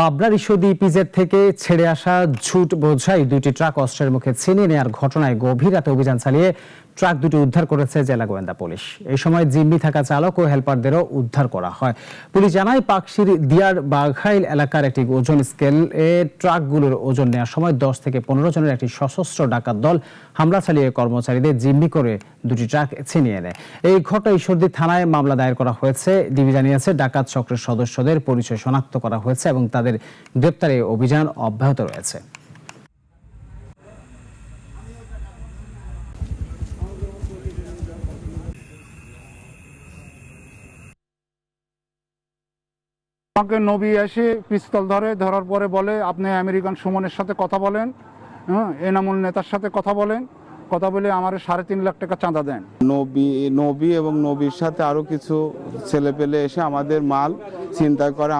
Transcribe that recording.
পাবনার ঈশ্বরদী ইপিজেড থেকে ছেড়ে আসা ঝুট বোঝাই দুইটি ট্রাক অস্ত্রের মুখে ছিনিয়ে নেওয়ার ঘটনায় গভীর রাতে অভিযান চালিয়ে ট্রাক দুটি উদ্ধার করেছে জেলা গোয়েন্দা পুলিশ। এই সময় জিম্মি থাকা চালক ও হেলপারদেরও উদ্ধার করা হয়। পুলিশ জানায় পাকশির দিয়ার বাঘাইল এলাকার একটি ওজন স্কেলে ট্রাকগুলোর ওজন নেওয়ার সময় 10 থেকে 15 জনের একটি সশস্ত্র ডাকাত দল হামলা চালিয়ে কর্মচারীদের জিম্মি করে দুটি ট্রাক ছিনিয়ে নেয়। এই ঘটনায় ঈশ্বরদী থানায় মামলা দায়ের করা হয়েছে। ডিবি জানিয়েছে ডাকাত চক্রের সদস্যদের পরিচয় শনাক্ত করা হয়েছে এবং তাদের গ্রেপ্তারে অভিযান অব্যাহত রয়েছে। আমাকে নবী এসে পিস্তল ধরার পরে বলে, আপনি আমেরিকান সুমনের সাথে কথা বলেন, এনামুল নেতার সাথে কথা বলে আমার 3.5 লাখ টাকা চাঁদা দেন। নবী এবং নবীর সাথে আরো কিছু ছেলেপেলে এসে আমাদের মাল ছিনতাই করে।